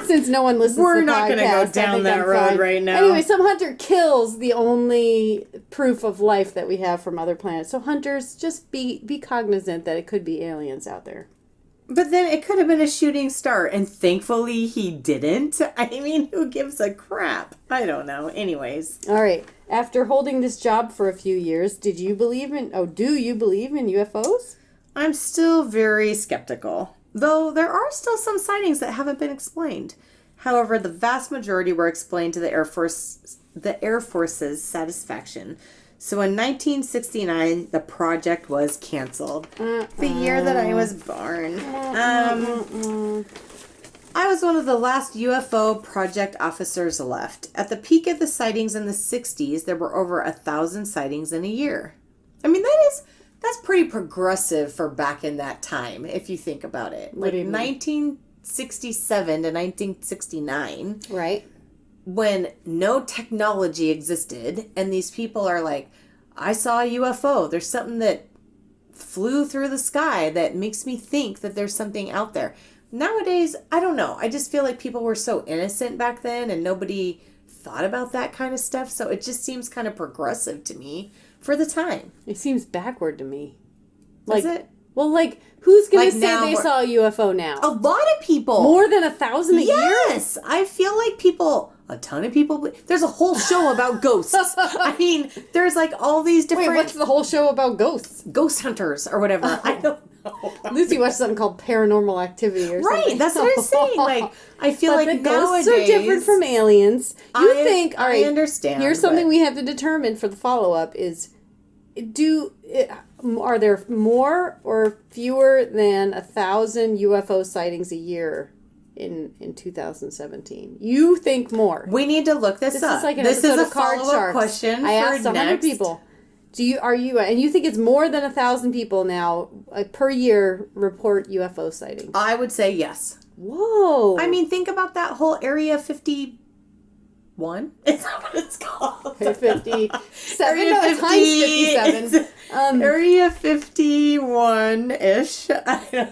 Speaker 1: since no one listens to the podcast,
Speaker 2: we're not going to go down that road right now.
Speaker 1: Anyway, some hunter kills the only proof of life that we have from other planets. So hunters, just be cognizant that it could be aliens out there.
Speaker 2: But then it could have been a shooting star, and thankfully he didn't. I mean, who gives a crap? I don't know. Anyways.
Speaker 1: All right. After holding this job for a few years, do you believe in UFOs? I'm
Speaker 2: still very skeptical, though there are still some sightings that haven't been explained. However, the vast majority were explained to the Air Force's satisfaction. So in 1969, the project was canceled. The year that I was born. I was one of the last UFO project officers left. At the peak of the sightings in the 60s, there were over 1,000 sightings in a year. I mean, that's pretty progressive for back in that time, if you think about it.
Speaker 1: What do you mean?
Speaker 2: 1967 to 1969.
Speaker 1: Right.
Speaker 2: When no technology existed, and these people are like, I saw a UFO. There's something that flew through the sky that makes me think that there's something out there. Nowadays, I don't know. I just feel like people were so innocent back then, and nobody thought about that kind of stuff. So it just seems kind of progressive to me. For the time.
Speaker 1: It seems backward to me.
Speaker 2: Is it?
Speaker 1: Well, who's going to say they saw a UFO now?
Speaker 2: A lot of people.
Speaker 1: More than 1,000 a year?
Speaker 2: Yes. I feel like a ton of people. There's a whole show about ghosts. I mean, there's all these different.
Speaker 1: Wait, what's the whole show about ghosts?
Speaker 2: Ghost hunters or whatever. I don't know.
Speaker 1: Lucy watched something called Paranormal Activity or something.
Speaker 2: Right, that's what I'm saying. I feel like
Speaker 1: the
Speaker 2: nowadays,
Speaker 1: ghosts are different from aliens.
Speaker 2: I understand.
Speaker 1: Here's something we have to determine for the follow-up is, are there more or fewer than 1,000 UFO sightings a year in 2017? You think more.
Speaker 2: We need to look this up.
Speaker 1: Is like an
Speaker 2: this
Speaker 1: episode
Speaker 2: is a
Speaker 1: of Card
Speaker 2: follow-up
Speaker 1: Sharks.
Speaker 2: question.
Speaker 1: I asked 100
Speaker 2: next.
Speaker 1: people. And you think it's more than 1,000 people now per year report UFO sightings?
Speaker 2: I would say yes.
Speaker 1: Whoa.
Speaker 2: I mean, think about that whole Area 51. Is that what it's called?
Speaker 1: 57.
Speaker 2: Area 50.
Speaker 1: Times 57.
Speaker 2: Area 51-ish.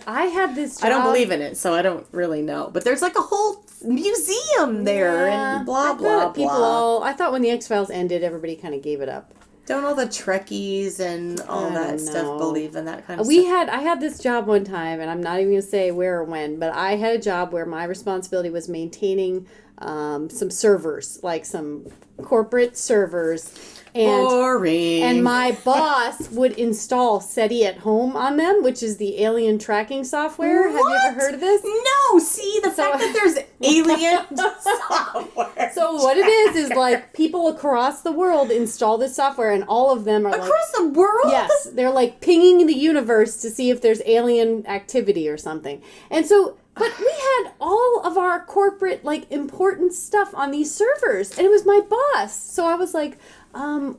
Speaker 1: I had this job.
Speaker 2: I don't believe in it, so I don't really know. But there's a whole museum there and blah, blah, blah.
Speaker 1: I thought when the X-Files ended, everybody kind of gave it up.
Speaker 2: Don't all the Trekkies and all that stuff believe in that kind of stuff?
Speaker 1: I had this job one time, and I'm not even going to say where or when, but I had a job where my responsibility was maintaining some servers, like some corporate servers.
Speaker 2: Boring.
Speaker 1: And my boss would install SETI at home on them, which is the alien tracking software.
Speaker 2: What?
Speaker 1: Have you ever heard of this?
Speaker 2: No. See, the fact that there's alien software.
Speaker 1: So what it is people across the world install this software, and all of them are
Speaker 2: across the world?
Speaker 1: Yes. They're pinging the universe to see if there's alien activity or something. And so... But we had all of our corporate, important stuff on these servers. And it was my boss. So I was like,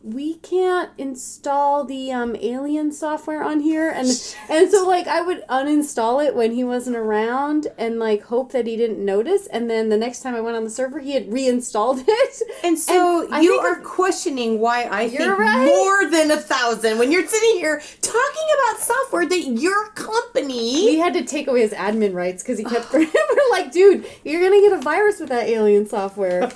Speaker 1: we can't install the alien software on here. And so, I would uninstall it when he wasn't around and, hope that he didn't notice. And then the next time I went on the server, he had reinstalled it.
Speaker 2: And so you are questioning why I think more than 1,000 when you're sitting here talking about software that your company...
Speaker 1: We had to take away his admin rights because he kept... We're like, dude, you're going to get a virus with that alien software.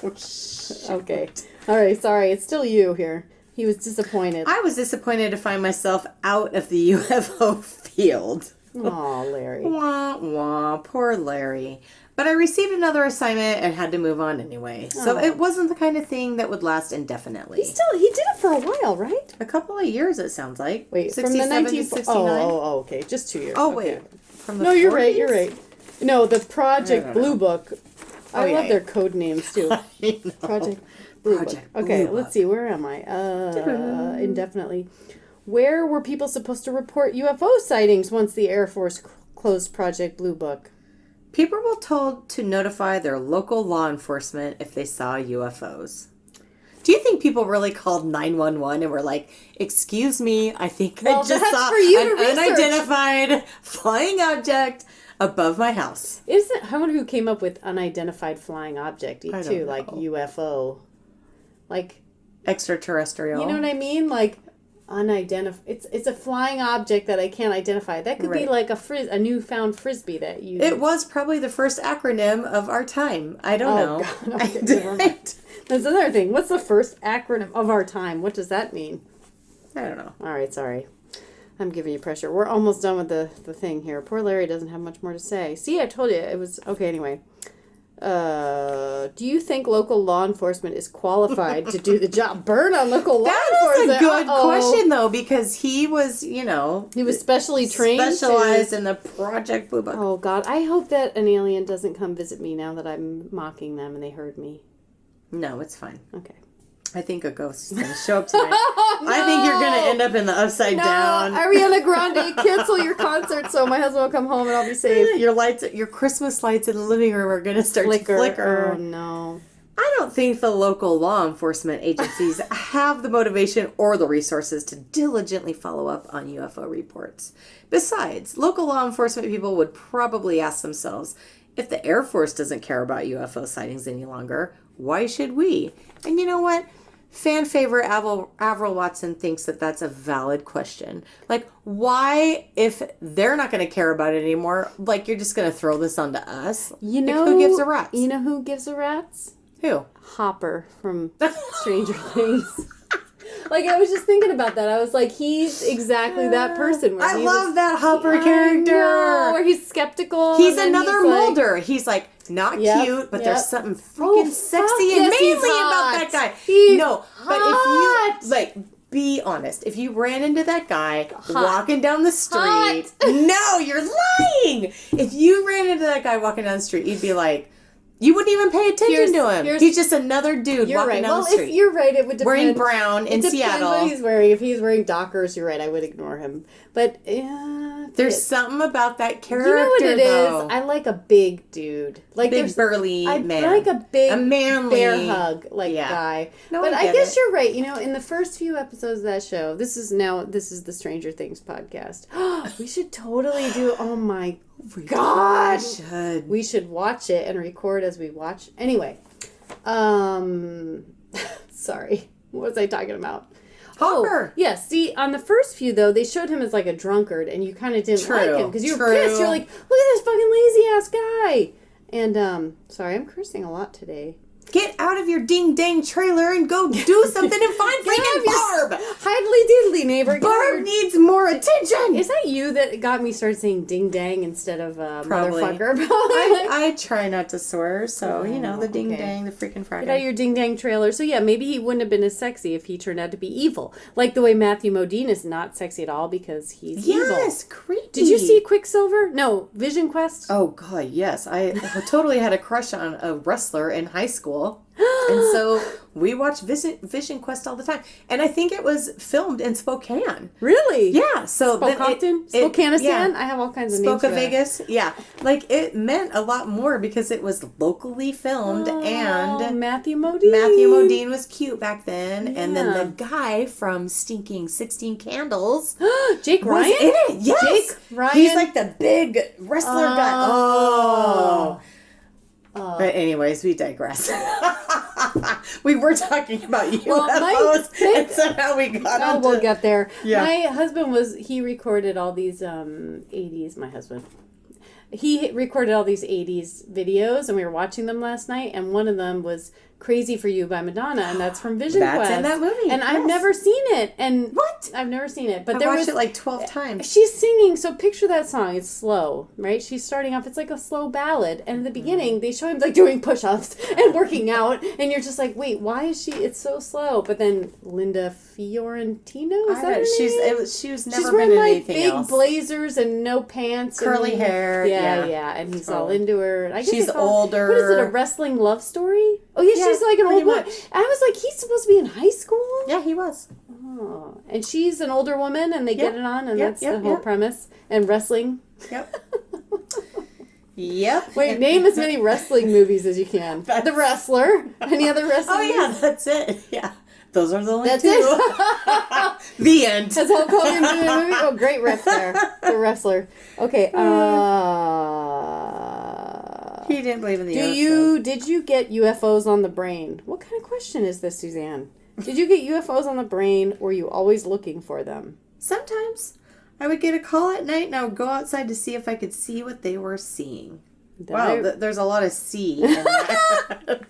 Speaker 1: Okay. All right, sorry. It's still you here. He was disappointed.
Speaker 2: I was disappointed to find myself out of the UFO field.
Speaker 1: Aw, Larry.
Speaker 2: Wah, wah. Poor Larry. But I received another assignment and had to move on anyway. So it wasn't the kind of thing that would last indefinitely.
Speaker 1: He did it for a while, right?
Speaker 2: A couple of years, it sounds like.
Speaker 1: Wait,
Speaker 2: 67
Speaker 1: from the
Speaker 2: to 69?
Speaker 1: Oh, okay. Just 2 years.
Speaker 2: Oh,
Speaker 1: okay.
Speaker 2: wait. From the
Speaker 1: No,
Speaker 2: 40s?
Speaker 1: you're right. No, the Project Blue Book. I love their code names, too.
Speaker 2: I know.
Speaker 1: Blue
Speaker 2: Project
Speaker 1: Book. Okay,
Speaker 2: Blue
Speaker 1: let's
Speaker 2: Book.
Speaker 1: see. Where am I? Indefinitely. Where were people supposed to report UFO sightings once the Air Force closed Project Blue Book?
Speaker 2: People were told to notify their local law enforcement if they saw UFOs. Do you think people really called 911 and were like, excuse me, I think I just
Speaker 1: that's
Speaker 2: saw
Speaker 1: for you to
Speaker 2: an
Speaker 1: research.
Speaker 2: unidentified flying object above my house?
Speaker 1: I wonder who came up with unidentified flying object
Speaker 2: I
Speaker 1: too,
Speaker 2: don't
Speaker 1: like
Speaker 2: know.
Speaker 1: UFO. Like,
Speaker 2: Extraterrestrial.
Speaker 1: you know what I mean? Like, unidentified. It's a flying object that I can't identify. That could be
Speaker 2: Right.
Speaker 1: like a newfound frisbee that you.
Speaker 2: It was probably the first acronym of our time. I don't know.
Speaker 1: God. Okay, never mind. That's another thing. What's the first acronym of our time? What does that mean?
Speaker 2: I don't know.
Speaker 1: All right, sorry. I'm giving you pressure. We're almost done with the thing here. Poor Larry doesn't have much more to say. See, I told you it was okay. Anyway, do you think local law enforcement is qualified to do the job? Burn on local law
Speaker 2: That
Speaker 1: enforcement.
Speaker 2: is a good
Speaker 1: Uh-oh.
Speaker 2: question, though, because he was,
Speaker 1: He was specially trained.
Speaker 2: specialized in the Project Blue Book.
Speaker 1: Oh God, I hope that an alien doesn't come visit me now that I'm mocking them and they heard me.
Speaker 2: No, it's fine.
Speaker 1: Okay.
Speaker 2: I think a ghost is going to show up tonight. I think you're going to end up in the upside down.
Speaker 1: Ariana Grande, cancel your concert so my husband will come home and I'll be safe.
Speaker 2: Your Christmas lights in the living room are going to start to flicker.
Speaker 1: Oh no.
Speaker 2: I don't think the local law enforcement agencies have the motivation or the resources to diligently follow up on UFO reports. Besides, local law enforcement people would probably ask themselves, if the Air Force doesn't care about UFO sightings any longer, why should we? And you know what? Fan favorite Avril Watson thinks that that's a valid question. Like, why, if they're not going to care about it anymore, like, you're just going to throw this onto us?
Speaker 1: You
Speaker 2: Like,
Speaker 1: know
Speaker 2: who gives a rat's?
Speaker 1: You know who gives a rat's?
Speaker 2: Who?
Speaker 1: Hopper from Stranger Things. Like, I was just thinking about that. I was like, he's exactly that person. Where
Speaker 2: I
Speaker 1: he
Speaker 2: love
Speaker 1: was,
Speaker 2: that Hopper
Speaker 1: I
Speaker 2: character.
Speaker 1: know, where he's skeptical.
Speaker 2: He's
Speaker 1: and then
Speaker 2: another
Speaker 1: he's like-
Speaker 2: Mulder. He's like, not
Speaker 1: Yep,
Speaker 2: cute, but
Speaker 1: yep.
Speaker 2: there's something
Speaker 1: Oh,
Speaker 2: freaking
Speaker 1: fuck
Speaker 2: sexy and
Speaker 1: yes, he's
Speaker 2: manly about
Speaker 1: hot.
Speaker 2: that guy.
Speaker 1: He's
Speaker 2: no, but
Speaker 1: hot.
Speaker 2: if you, like, be honest. If you ran into that guy
Speaker 1: Hot.
Speaker 2: walking down the street.
Speaker 1: Hot.
Speaker 2: No, you're lying. If you ran into that guy walking down the street, you'd be like, you wouldn't even pay attention to him. He's just another dude
Speaker 1: You're
Speaker 2: walking
Speaker 1: right.
Speaker 2: down
Speaker 1: Well,
Speaker 2: the street.
Speaker 1: if you're right, it would depend.
Speaker 2: Wearing brown in
Speaker 1: It depends
Speaker 2: Seattle.
Speaker 1: what he's wearing. If he's wearing Dockers, you're right. I would ignore him. But
Speaker 2: There's something about that character,
Speaker 1: you know what it
Speaker 2: though.
Speaker 1: is? I like a big dude, like
Speaker 2: Big
Speaker 1: there's-
Speaker 2: burly
Speaker 1: I
Speaker 2: man.
Speaker 1: like a big,
Speaker 2: A manly
Speaker 1: bear hug guy.
Speaker 2: No,
Speaker 1: but
Speaker 2: I
Speaker 1: I
Speaker 2: get
Speaker 1: guess
Speaker 2: it.
Speaker 1: you're right. In the first few episodes of that show, this is the Stranger Things podcast. We should totally do. Oh my gosh,
Speaker 2: Should.
Speaker 1: we should watch it and record as we watch. Anyway, sorry, what was I talking about?
Speaker 2: Hopper.
Speaker 1: Oh, yeah. See, on the first few though, they showed him as like a drunkard, and you kind of didn't
Speaker 2: True,
Speaker 1: like him because you were
Speaker 2: true.
Speaker 1: pissed. You're like, look at this fucking lazy ass guy. And sorry, I'm cursing a lot today.
Speaker 2: Get out of your ding dang trailer and go do something and find freaking Barb.
Speaker 1: Hidely diddly, neighbor.
Speaker 2: Barb needs more attention.
Speaker 1: Is that you that got me started saying ding dang instead of
Speaker 2: Probably.
Speaker 1: motherfucker?
Speaker 2: I try not to swear, so the ding
Speaker 1: okay.
Speaker 2: dang, the freaking fracking.
Speaker 1: Get out of your ding dang trailer. So yeah, maybe he wouldn't have been as sexy if he turned out to be evil. Like the way Matthew Modine is not sexy at all because he's evil.
Speaker 2: Yes, creepy.
Speaker 1: Did you see Quicksilver? No, Vision Quest.
Speaker 2: Oh God, yes. I totally had a crush on a wrestler in high school. And so we watched Vision Quest all the time. And I think it was filmed in Spokane.
Speaker 1: Really?
Speaker 2: Yeah. So
Speaker 1: Spokane? Spokanistan? I have all kinds of names for that.
Speaker 2: Vegas. Yeah. Like it meant a lot more because it was locally filmed and
Speaker 1: Matthew Modine.
Speaker 2: Matthew Modine was cute back then.
Speaker 1: Yeah.
Speaker 2: And then the guy from Stinking 16 Candles
Speaker 1: Jake
Speaker 2: was
Speaker 1: Ryan?
Speaker 2: in it. Yes.
Speaker 1: Jake Ryan?
Speaker 2: He's like the big wrestler guy. Oh. But anyways, we digress. We were talking about UFOs, and somehow we got on.
Speaker 1: We'll get there.
Speaker 2: Yeah.
Speaker 1: My husband he recorded all these 80s, my husband. He recorded all these 80s videos, and we were watching them last night, and one of them was Crazy for You by Madonna, and that's from Vision Quest.
Speaker 2: That's in that movie.
Speaker 1: And I've
Speaker 2: yes.
Speaker 1: never seen it. And
Speaker 2: What?
Speaker 1: I've never seen it. But
Speaker 2: I
Speaker 1: there
Speaker 2: watched
Speaker 1: was
Speaker 2: it like 12 times.
Speaker 1: She's singing, so picture that song. It's slow, right? She's starting off, it's like a slow ballad. And in the beginning, they show him like doing push-ups and working out. And you're just like, wait, why is it's so slow? But then Linda Fiorentino, is that her name?
Speaker 2: She was
Speaker 1: She's
Speaker 2: never
Speaker 1: wearing
Speaker 2: been in
Speaker 1: like
Speaker 2: anything
Speaker 1: big
Speaker 2: else.
Speaker 1: blazers and no pants.
Speaker 2: Curly
Speaker 1: and,
Speaker 2: hair,
Speaker 1: Yeah,
Speaker 2: yeah.
Speaker 1: yeah. And he's all into her. I guess
Speaker 2: She's
Speaker 1: they call it-
Speaker 2: older.
Speaker 1: What is it, a wrestling love story? Oh, yeah, she's like an
Speaker 2: pretty
Speaker 1: old woman.
Speaker 2: much.
Speaker 1: I was like, he's supposed to be in high school?
Speaker 2: Yeah, he was.
Speaker 1: Oh. And she's an older woman, and they get it on, and that's the whole premise. And wrestling.
Speaker 2: Yep. Yep.
Speaker 1: Wait, name as many wrestling movies as you can. The Wrestler. Any other wrestling
Speaker 2: Oh, yeah,
Speaker 1: movies?
Speaker 2: that's it. Yeah. Those are the only
Speaker 1: That's
Speaker 2: two.
Speaker 1: it.
Speaker 2: The end.
Speaker 1: Has Hulk Hogan been in a movie? Oh, great ref there. The Wrestler. Okay.
Speaker 2: He didn't believe in the UFO.
Speaker 1: Did you get UFOs on the brain? What kind of question is this, Suzanne? Did you get UFOs on the brain, or were you always looking for them?
Speaker 2: Sometimes I would get a call at night and I would go outside to see if I could see what they were seeing. Wow, there's a lot of see in that.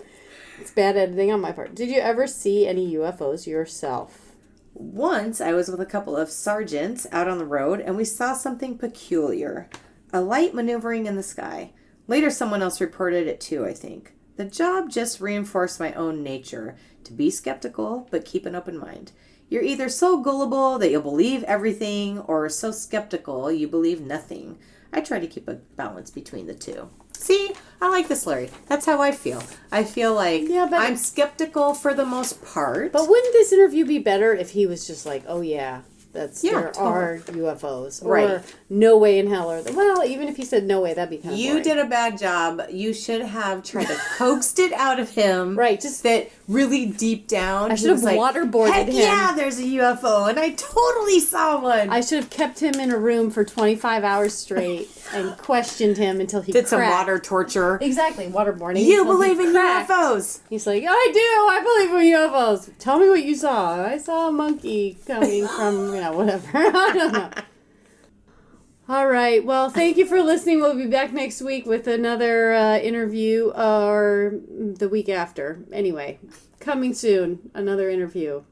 Speaker 1: It's bad editing on my part. Did you ever see any UFOs yourself?
Speaker 2: Once I was with a couple of sergeants out on the road and we saw something peculiar. A light maneuvering in the sky. Later someone else reported it too, I think. The job just reinforced my own nature. To be skeptical, but keep an open mind. You're either so gullible that you'll believe everything, or so skeptical you believe nothing. I try to keep a balance between the two. See, I like this, Larry. That's how I feel. I feel like I'm skeptical for the most part.
Speaker 1: But wouldn't this interview be better if he was just like, oh yeah, there are UFOs. Or no way in hell. Well, even if he said no way, that'd be kind of boring.
Speaker 2: You did a bad job. You should have tried to coax it out of him.
Speaker 1: Right. Just
Speaker 2: that really deep down.
Speaker 1: I should have waterboarded him.
Speaker 2: Yeah, there's a UFO, and I totally saw one.
Speaker 1: I should have kept him in a room for 25 hours straight and questioned him until he
Speaker 2: did
Speaker 1: cracked.
Speaker 2: Some water torture.
Speaker 1: Exactly, waterboarding.
Speaker 2: You believe in UFOs.
Speaker 1: He's like, I do. I believe in UFOs. Tell me what you saw. I saw a monkey coming from, whatever. I don't know. All right. Well, thank you for listening. We'll be back next week with another interview, or the week after. Anyway, coming soon, another interview.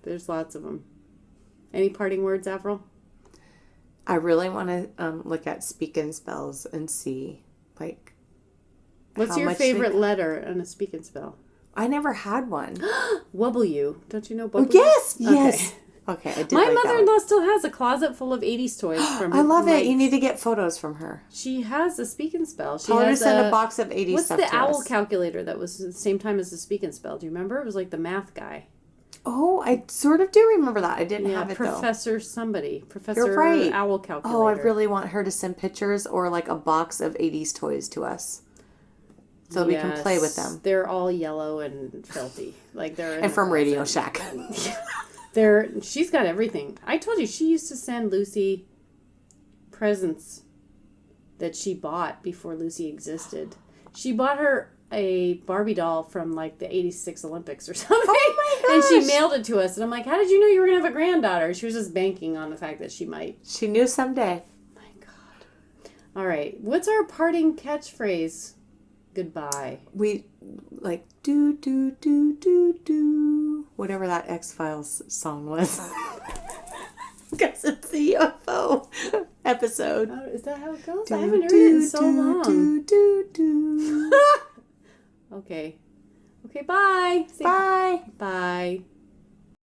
Speaker 1: There's lots of them. Any parting words, Avril?
Speaker 2: I really want to look at speak and spells and see, like,
Speaker 1: what's your favorite letter in a speak and spell?
Speaker 2: I never had one.
Speaker 1: W. Don't you know W?
Speaker 2: Yes. Yes. Okay, I did.
Speaker 1: My mother-in-law still has a closet full of 80s toys from her.
Speaker 2: I love it. You need to get photos from her.
Speaker 1: She has a speak and spell. She
Speaker 2: Tell her to
Speaker 1: has
Speaker 2: send a box of 80s
Speaker 1: what's
Speaker 2: stuff
Speaker 1: the
Speaker 2: to
Speaker 1: owl
Speaker 2: us.
Speaker 1: calculator that was the same time as the speak and spell? Do you remember? It was like the math guy.
Speaker 2: Oh, I sort of do remember that. I didn't have it,
Speaker 1: Professor
Speaker 2: though.
Speaker 1: somebody. Professor
Speaker 2: You're right.
Speaker 1: Owl calculator.
Speaker 2: Oh, I really want her to send pictures or like a box of 80s toys to us. So we can play with them.
Speaker 1: They're all yellow and filthy. Like they're
Speaker 2: and from Radio Shack.
Speaker 1: She's got everything. I told you she used to send Lucy presents that she bought before Lucy existed. She bought her a Barbie doll from like the 86 Olympics or something.
Speaker 2: Oh my gosh.
Speaker 1: And she mailed it to us. And I'm like, how did you know you were going to have a granddaughter? She was just banking on the fact that she might.
Speaker 2: She knew someday.
Speaker 1: My God. All right. What's our parting catchphrase? Goodbye.
Speaker 2: We like do do do do do whatever that X-Files song was. Because it's the UFO episode.
Speaker 1: Is that how it goes? I haven't heard it in so long. Okay. Okay, bye.
Speaker 2: Bye.
Speaker 1: Bye.